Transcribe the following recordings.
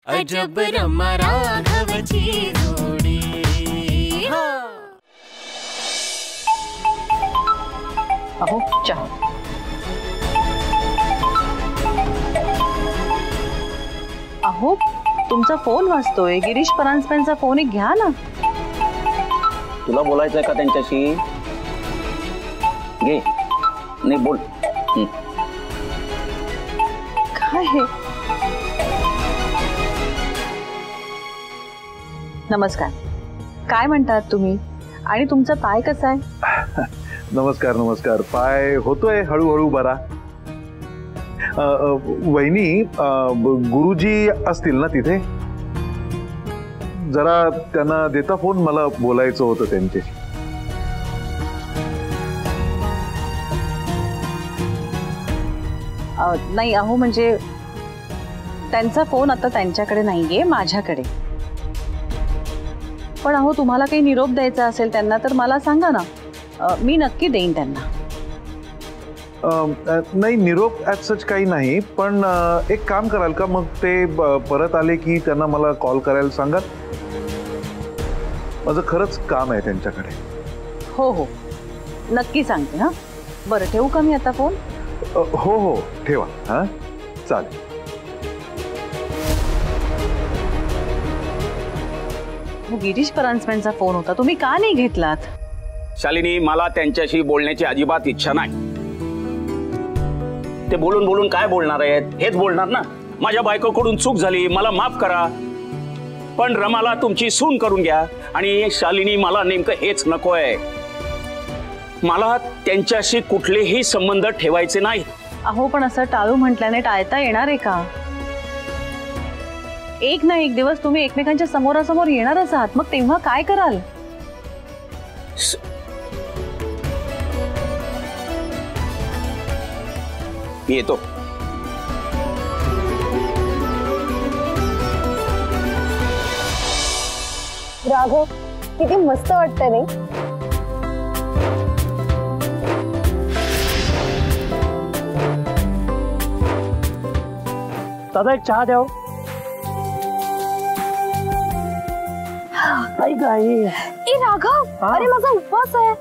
अजब रमा राघवची जोडी। अहो चहा। अहो तुमचा फोन वाजतोय, गिरीश परांजपेंचा फोन एक घ्या ना। तुला बोलायचंय का त्यांच्याशी? घे, नाही बोल। काय हे? नमस्कार, काय म्हणतात तुम्ही? आणि तुमचा पाय कसा आहे? नमस्कार नमस्कार, पाय होतोय हळूहळू बरा। वहिनी, गुरुजी असतील ना तिथे? जरा त्यांना देता फोन, मला बोलायचं होतं त्यांच्याशी। नाही अहो, म्हणजे त्यांचा फोन आता त्यांच्याकडे नाहीये, माझ्याकडे। पण अहो तुम्हाला काही निरोप द्यायचा असेल त्यांना तर मला सांगा ना, मी नक्की देईन त्यांना। नाही, निरोप ॲज सच काही नाही, पण एक काम कराल का, मग ते परत आले की त्यांना मला कॉल करायला सांगाल? माझं खरंच काम आहे त्यांच्याकडे। हो हो नक्की सांगते। हा बरं, ठेवू का मी आता फोन? हो हो ठेवा। हा चालेल। गिरीश परांजपेंचा फोन होता, तुम्ही का नाही घेतलात? शालिनी, मला त्यांच्याशी बोलण्याची अजिबात इच्छा नाही। ते बोलून बोलून काय बोलणार आहेत? हेच बोलणार ना, माझ्या बायकोकडून चूक झाली, मला माफ करा, पण रमाला तुमची सून करून घ्या। आणि शालिनी, मला नेमकं हेच नकोय। मला त्यांच्याशी कुठलेही संबंध ठेवायचे नाही। अहो पण असं टाळू म्हटल्याने टाळता येणार आहे का? एक ना एक दिवस तुम्ही एकमेकांच्या समोरासमोर येणारच आहात, मग तेव्हा काय कराल? येतो। राघव, किती मस्त वाटतंय नाही? दादा एक चहा द्या। ए राघव, अरे माझा उपवास आहे,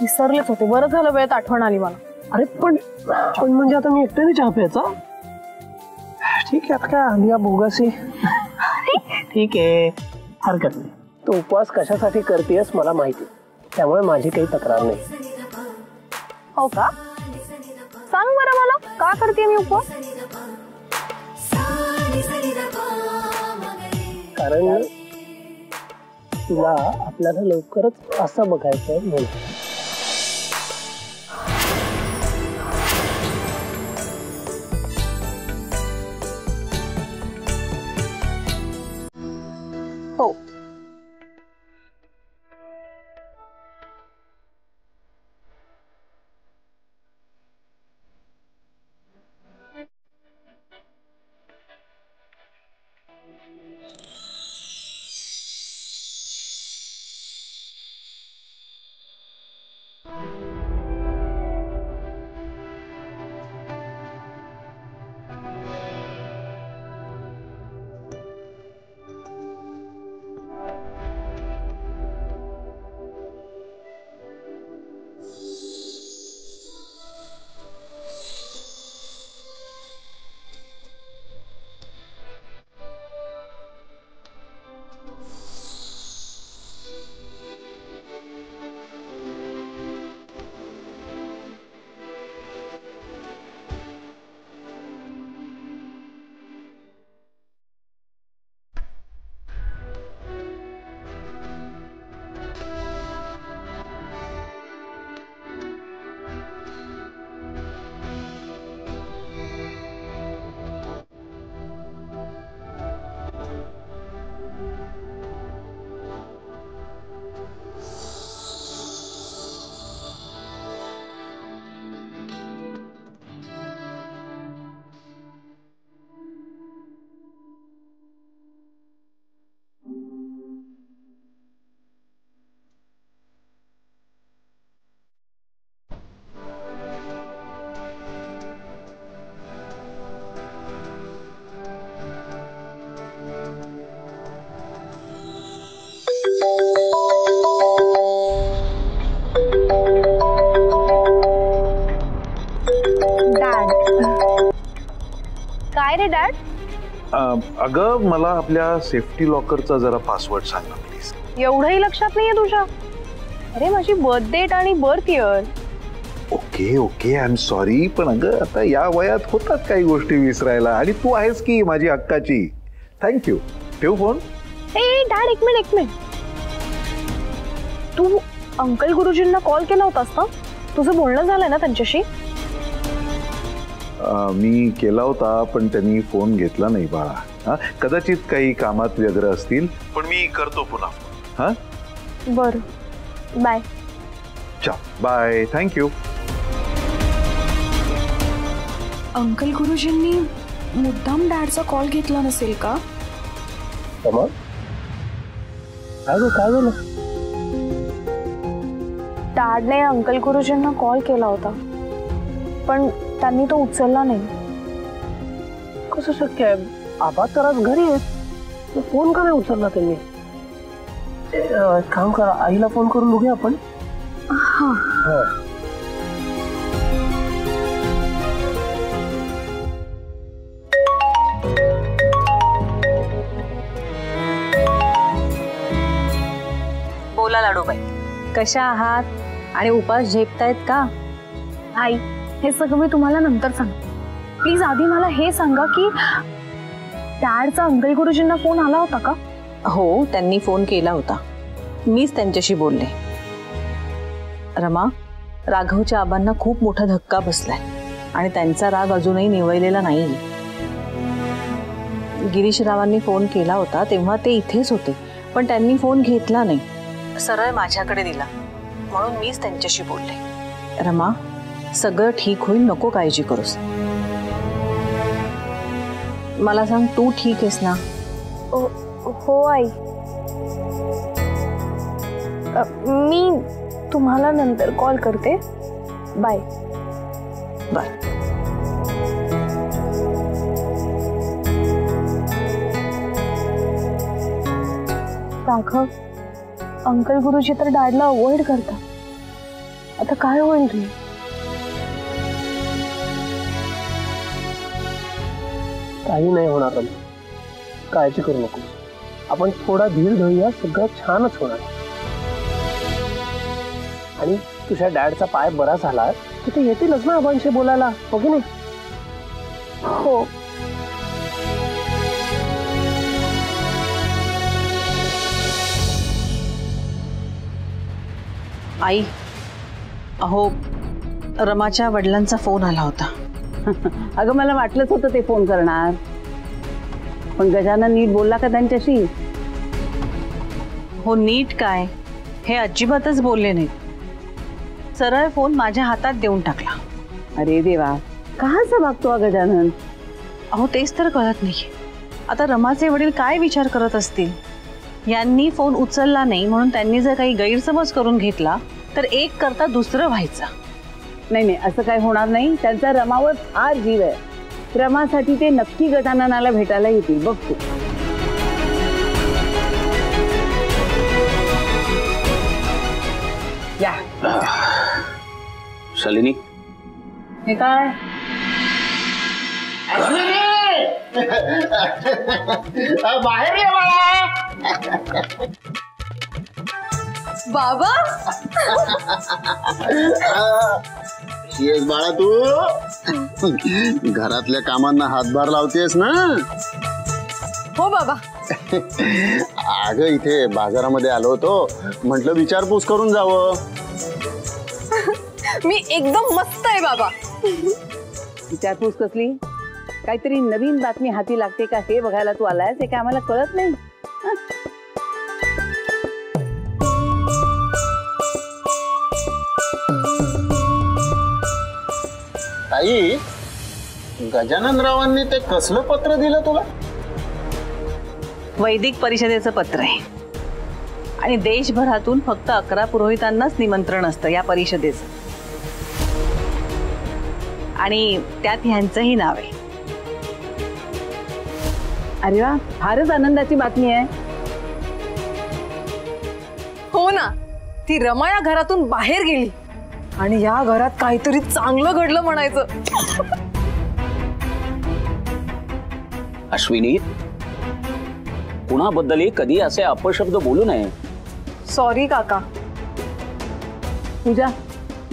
विसरलेच होते। बरं झालं वेळेत आठवण आली मला। अरे पण म्हणजे आता मी एकट्याने चहा प्यायचा? ठीक आहे, आता काय आलिया बोगासी। ठीक आहे, हरकत नाही। तू उपवास कशासाठी करतेस मला माहिती, त्यामुळे माझी काही तक्रार नाही। हो का? सांग बरं मला, का करते मी उपवास? कारण तुला आपल्याला लवकरच असं बघायचंय म्हणून। हो काय रे डॅड? अगं मला आपल्या सेफ्टी लॉकरचा जरा पासवर्ड सांग ना प्लीज. एवढंही लक्षात नाहीये तुझ्या? अरे माझी बर्थ डेट आणि birth year. Okay okay I am sorry, पण अगं आता या वयात होतात काही गोष्टी विसरायला, आणि तू आहेस की माझी हक्काची. थँक्यू. ठेवू फोन. ए डॅड, एक मिनिट. तू अंकल गुरुजींना कॉल केला होतास ना? तुझं बोलणं झालंय ना त्यांच्याशी? मी केला होता पण त्यांनी फोन घेतला नाही बाळा. हा, कदाचित काही कामात व्यग्र असतील, पण मी करतो पुन्हा. हा बर, बाय. चा बाय. थँक्यू. अंकल गुरुजींनी मुद्दाम डॅडचा कॉल घेतला नसेल का? मग काय झालं? डॅडने अंकल गुरुजींना कॉल केला होता पण त्यांनी तो उचलला नाही. कसं शक्य आहे? आबा तर आज घरी आहेत, फोन का नाही उचलला त्यांनी? काम करा, आईला फोन करून बघूया आपण. हा. बोला लाडूबाई, कशा आहात आणि उपास झेपतायत का? आई, हे सगळं मी तुम्हाला नंतर सांगते. प्लीज आधी मला हे सांगा की डॅडचा अंकल गुरुजींना फोन आला होता का? हो, त्यांनी फोन केला होता. मीच त्यांच्याशी बोलले. रमा, राघवच्या आबांना खूप मोठा धक्का बसलाय आणि त्यांचा राग अजूनही निवळलेला नाही. गिरीशरावांनी फोन केला होता तेव्हा ते इथेच होते, पण त्यांनी फोन घेतला नाही, सरळ माझ्याकडे दिला, म्हणून मीच त्यांच्याशी बोलले. रमा, सगळं ठीक होईल, नको काळजी करूस. मला सांग, तू ठीक आहेस ना? हो आई. मी तुम्हाला नंतर कॉल करते. बाय. बाय. राघव, अंकल गुरुजी तर डॅडला अवॉइड करतात. आता काय होईल रे? काही नाही होणार रमा, काळजी करू नको. आपण थोडा धीर धरूया, सगळं छानच होणार. आणि तुझ्या डॅडचा पाय बरा झाला की ते येतीलच ना आबांशी बोलायला, हो की नाही? हो. आई, अहो रमाच्या वडिलांचा फोन आला होता. अगं मला वाटलंच होतं ते फोन करणार, पण गजानन नीट बोलला का त्यांच्याशी? हो, नीट काय, हे अजिबातच बोलले नाहीत. सरळ फोन माझ्या हातात देऊन टाकला. अरे देवा, कहाचा वागतो हा गजानन? अहो तेच तर कळत नाही. आता रमाचे वडील काय विचार करत असतील? यांनी फोन उचलला नाही म्हणून त्यांनी जर काही गैरसमज करून घेतला तर एक करता दुसरं व्हायचं. नाही नाही, असं काही होणार नाही. त्यांचा रमावर फार जीव आहे. रमासाठी ते नक्की गजाननाला भेटायला येतील, बघ तू. या शालिनी, हे काय? बाहेर ये बाळा. बाबा, येस बाळा, तू घरातल्या कामांना हातभार लावतेस ना? हो बाबा. अगं इथे बाजारामध्ये आलो होतो, म्हटलं विचारपूस करून जावं. मी एकदम मस्त आहे बाबा. विचारपूस कसली? काहीतरी नवीन बातमी हाती लागते का हे बघायला तू आलायस, हे काय आम्हाला कळत नाही? ताई, गजाननरावांनी ते कसलं पत्र दिलं तुला? वैदिक परिषदेचं पत्र आहे आणि देशभरातून फक्त 11 पुरोहितांनाच निमंत्रण असतं या परिषदेचं, आणि त्यात ह्यांचंही नाव आहे. अरे वा, फारच आनंदाची बातमी आहे. हो ना, ती रमा या घरातून बाहेर गेली आणि या घरात काहीतरी चांगलं घडलं म्हणायचं. अश्विनी, कुणाबद्दलही कधी असे अपशब्द बोलू नये. सॉरी काका. पूजा,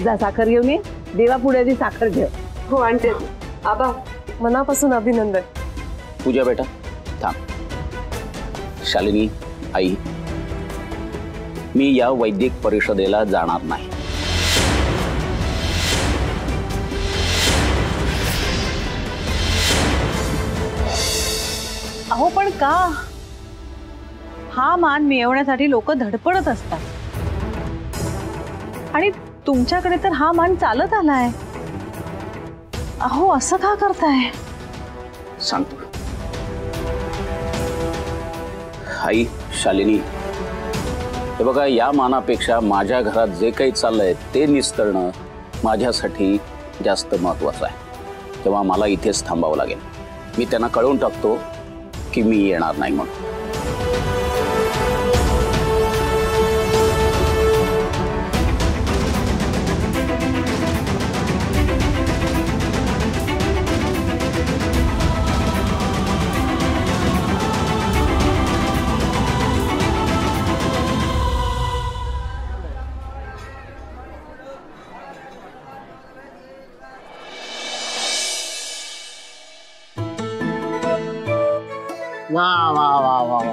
जा साखर घेऊन ये. देवा पुढे आधी साखर ठेव. हो आणते. आबा, मनापासून अभिनंदन. पूजा बेटा थांब. शालिनी, आई, मी या वैदिक परिषदेला जाणार नाही. अहो पण का? हा मान मिळवण्यासाठी लोक धडपडत असतात आणि तुमच्याकडे तर हा मान चालत आलाय. अहो असं का करताय? सांगतो. आई, शालिनी, हे बघा, या मानापेक्षा माझ्या घरात जे काही चाललंय ते निस्तरणं माझ्यासाठी जास्त महत्वाचं आहे. तेव्हा मला इथेच थांबावं लागेल. मी त्यांना कळवून टाकतो की मी येणार नाही म्हणून. वा वा वा वा वा,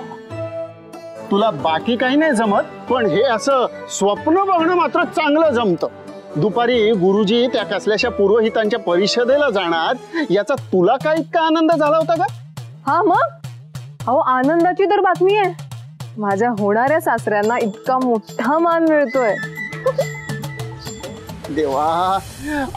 तुला बाकी काही नाही जमत, पण हे असं स्वप्न बघणं मात्र चांगलं जमतं. दुपारी गुरुजी त्या कसल्याशा पुरोहितांच्या परिषदेला जाणार, याचा तुला काय इतका आनंद झाला होता का? हा मग, अहो आनंदाची तर बातमी आहे. माझ्या होणाऱ्या सासऱ्यांना इतका मोठा मान मिळतोय. देवा,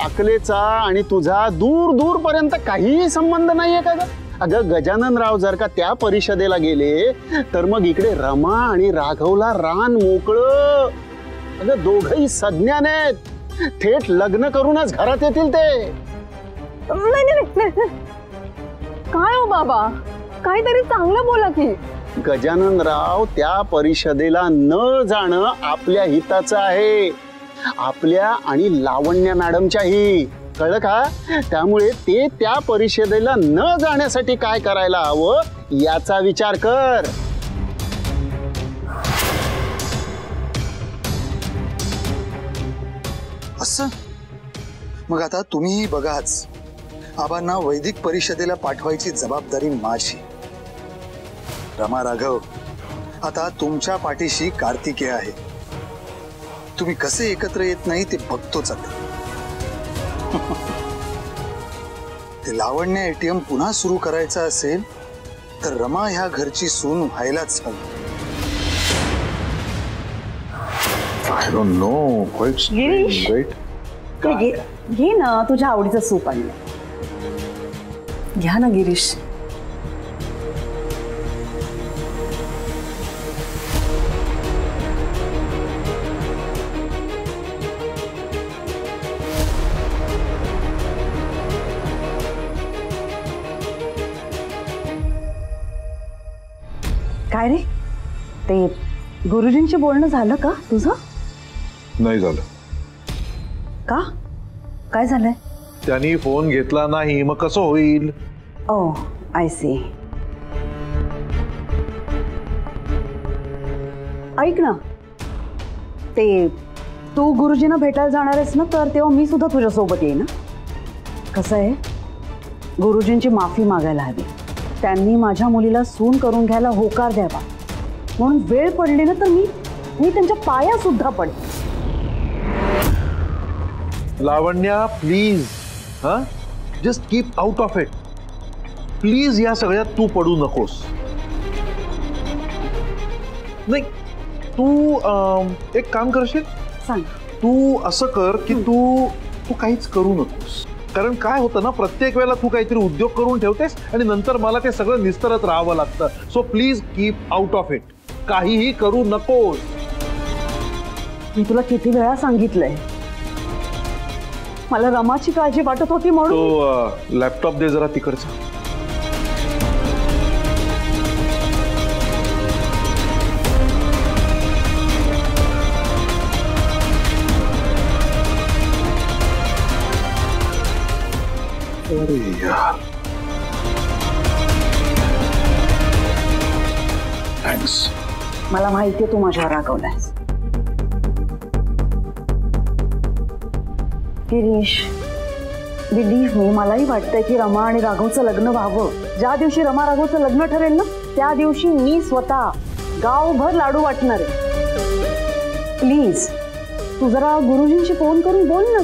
अकलेचा आणि तुझा दूर दूर पर्यंत काहीही संबंध नाहीये का ग? अगं गजाननराव जर का त्या परिषदेला गेले तर मग इकडे रमा आणि राघवला रान मोकळं. अगं दोघही सज्ञान आहेत, थेट लग्न करूनच घरात येतील ते. नाही. काय हो बाबा, काहीतरी चांगलं बोला की. गजाननराव, त्या परिषदेला न जाणं आपल्या हिताचं आहे, आपल्या आणि लावण्य मॅडमच्याही. कळलं का? त्यामुळे ते त्या परिषदेला न जाण्यासाठी काय करायला हवं याचा विचार कर. असं मग आता तुम्हीही बघाच, आबांना वैदिक परिषदेला पाठवायची जबाबदारी माझी. रमा, राघव, आता तुमच्या पाठीशी कार्तिकेय आहे. तुम्ही कसे एकत्र येत नाही ते बघतोच आता. ते लावण्य एटीएम पुन्हा सुरू करायचं असेल तर रमा ह्या घरची सून व्हायलाच हवी. I don't know. Quite strange, right? घे ना, तुझ्या आवडीचं सूप आणलं. घ्या ना गिरीश. काय रे, ते गुरुजींशी बोलणं झालं का तुझं? नाही झालं. का? काय झालंय? त्यांनी फोन घेतला नाही, मग कसं होईल? ओ, आय सी. ऐक ना, ते तू गुरुजींना भेटायला जाणार आहेस ना, तर तेव्हा मी सुद्धा तुझ्यासोबत येईन ना. कसं आहे, गुरुजींची माफी मागायला हवी. त्यांनी माझ्या मुलीला सून करून घ्यायला होकार द्यावा, म्हणून वेळ पडली ना तर मी त्यांच्या पाया सुद्धा पडते. लावण्या, प्लीज, हा, just keep out of it. Please, या सगळ्यात तू पडू नकोस. नाही, तू एक काम करशील? सांग. तू असं कर की तू काहीच करू नकोस. कारण काय होतं ना, प्रत्येक वेळेला तू काहीतरी उद्योग करून ठेवतेस आणि नंतर मला ते सगळं निस्तरत राहावं लागतं. So please keep out of it. काहीही करू नकोस. मी तुला किती वेळा सांगितलंय, मला रमाची काळजी वाटत होती म्हणून. तो लॅपटॉप दे जरा तिकडचा. अरे यार, थँक्स. मला माहितीये तू माझ्यावर रागवलायस. गिरीश, बिलीव्ह मी, मलाही वाटतंय की रमा आणि राघवचं लग्न व्हावं. ज्या दिवशी रमा राघवचं लग्न ठरेल ना, त्या दिवशी मी स्वतः गावभर लाडू वाटणार आहे. प्लीज तू जरा गुरुजींशी फोन करून बोल ना,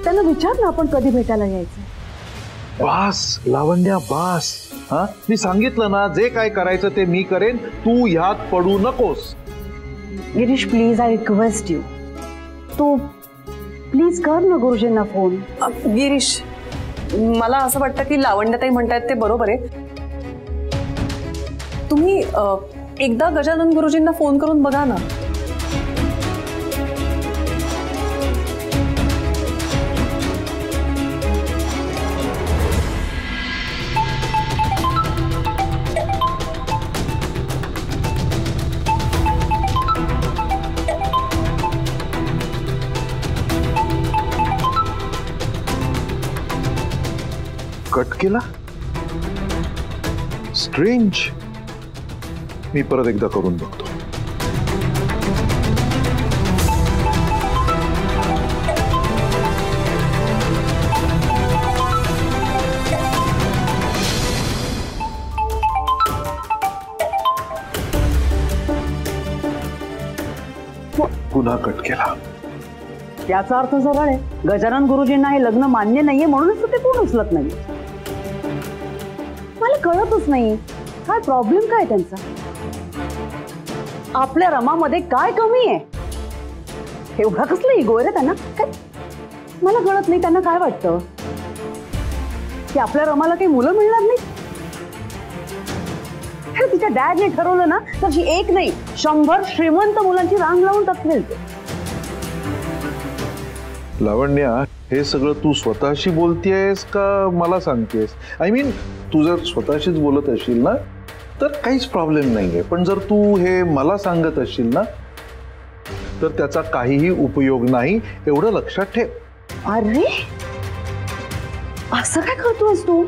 त्यांना विचार ना आपण कधी भेटायला यायचं. बास लावण्या, बास. हा, मी सांगितलं ना, जे काय करायचं ते मी करेन, तू ह्यात पडू नकोस. Girish please, I request you, तू प्लीज कर ना गुरुजींना फोन. गिरीश, मला असं वाटतं की लावण्यताई म्हणतायत ते बरोबर आहे. तुम्ही एकदा गजानन गुरुजींना फोन करून बघा ना. कट केला. स्ट्रेंज. मी परत एकदा करून बघतो. पुन्हा कट केला. याचा अर्थ सरळ आहे, गजानन गुरुजींना हे लग्न मान्य नाहीये म्हणूनच ते फोन उचलत नाही. मला कळतच नाही काय प्रॉब्लेम काय त्यांचा. आपल्या रमामध्ये काय कमी आहे? एवढा कसला इगो आहे रे त्यांना? काय मला कळत नाही. त्यांना काय वाटतं की आपल्या रमाला काही मुलं मिळणार नाही? हे तिच्या डॅडने ठरवलं ना, तर एक नाही 100 श्रीमंत मुलांची रांग लावून टाकतील. लावण्या, हे सगळं तू स्वतःशी बोलतेयस का मला सांगतेस? आय मीन, तू जर स्वतःशीच बोलत असशील ना तर काहीच प्रॉब्लेम नाहीये, पण जर तू हे मला सांगत असशील ना तर त्याचा काहीही उपयोग नाही, एवढं लक्षात ठेव. अरे असं काय करतोस तू?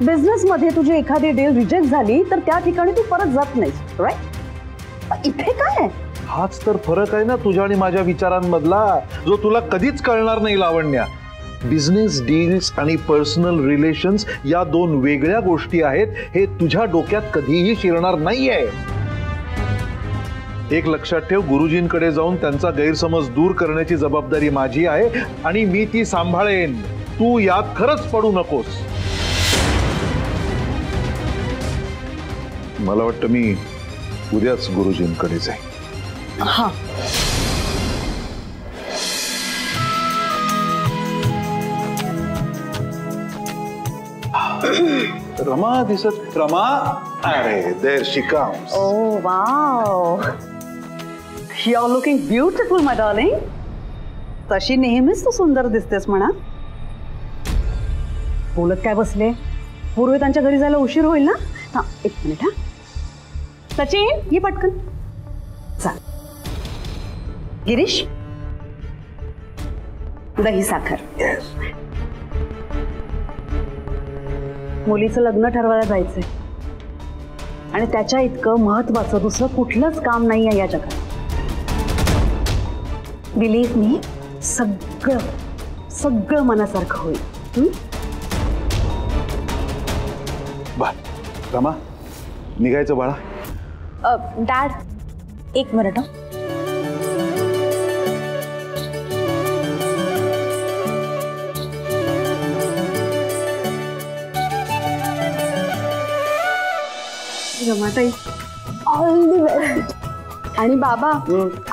बिझनेस मध्ये तुझी एखादी डील रिजेक्ट झाली तर त्या ठिकाणी तू परत जात नाहीस, राईट? इथे काय? हाच तर फरक आहे ना तुझ्या आणि माझ्या विचारांमधला, जो तुला कधीच कळणार नाही लावण्या. बिझनेस डील्स आणि पर्सनल रिलेशन्स या दोन वेगळ्या गोष्टी आहेत, हे तुझ्या डोक्यात कधीही शिरणार नाहीये. एक लक्षात ठेव, गुरुजींकडे जाऊन त्यांचा गैरसमज दूर करण्याची जबाबदारी माझी आहे आणि मी ती सांभाळेन. तू यात खरंच पडू नकोस. मला वाटतं मी उद्याच गुरुजींकडे जाईन. हा, रमा दिसत. रमा, अरे there she comes. Oh wow, you are looking beautiful, my darling. तशी नेहमीच तू सुंदर दिसतेस म्हणा. बोलत काय बसले? पूर्वी त्यांच्या घरी जायला उशीर होईल ना. हा, एक मिनिट. हा सचिन, ये पटकन. चाल. गिरीश, दही साखर. मुलीचं लग्न ठरवायला जायचंय आणि त्याच्या इतकं महत्वाचं दुसरं कुठलंच काम नाही आहे या जगात. बिलीव्ह मी, सगळं सगळं मनासारखं होईल. रमा, निघायचं बाळा. डॅड, एक minute. Ramatai, all the best. आणि बाबा,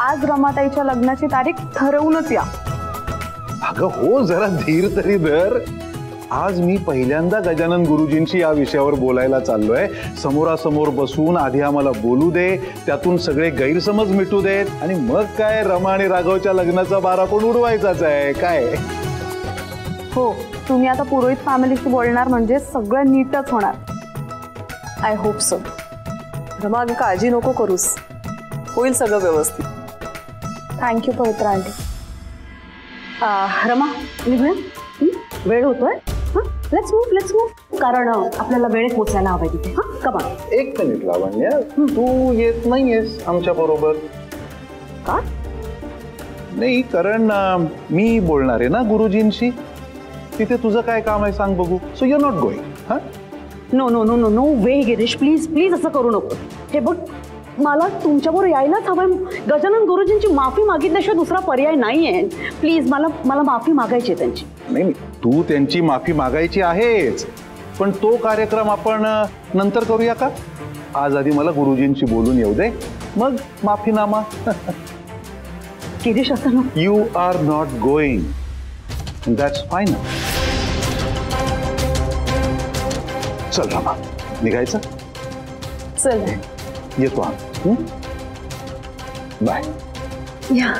आज रमाताईच्या लग्नाची तारीख ठरवूनच या. अगं हो, जरा धीर तरी धर. आज मी पहिल्यांदा गजानन गुरुजींशी या विषयावर बोलायला चाललोय. समोरासमोर बसून आधी आम्हाला बोलू दे, त्यातून सगळे गैरसमज मिटू देत आणि मग काय रमा आणि राघवच्या लग्नाचा बारा पण उडवायचाच आहे. काय हो, तुम्ही आता पुरोहित फॅमिलीशी बोलणार म्हणजे सगळं नीटच होणार. I hope so. रमा, काळजी नको करूस, होईल सगळं व्यवस्थित. थँक्यू पवित्रा आंटी. रमा, निघूया. वेळ होतोय. लेट्स मूव कारण आपल्याला वेळेत पोचायला हवंय तिथे. हा कमा. एक मिनिट लावण्य, तू येत नाहीयेस आमच्या बरोबर का? नाही, कारण मी बोलणार आहे ना गुरुजींशी. तिथे तुझं काय काम आहे सांग बघू. So you not going? हा, no no no no no way Girish, please असं करू नको. हे बघ, मला तुमच्याबरोबर यायलाच हवंय. गजानन गुरुजींची माफी मागितल्याशिवाय दुसरा पर्याय नाहीये. प्लीज मला माफी मागायची आहे त्यांची. नाही, तू त्यांची माफी मागायची आहेच, पण तो कार्यक्रम आपण नंतर करूया का? आज आधी मला गुरुजींशी बोलून येऊ दे, मग माफीनामा. गिरीश असं नको. You are not going, that's fine. चल रामा, निघायचं. चल येतो आम्ही. बाय. या.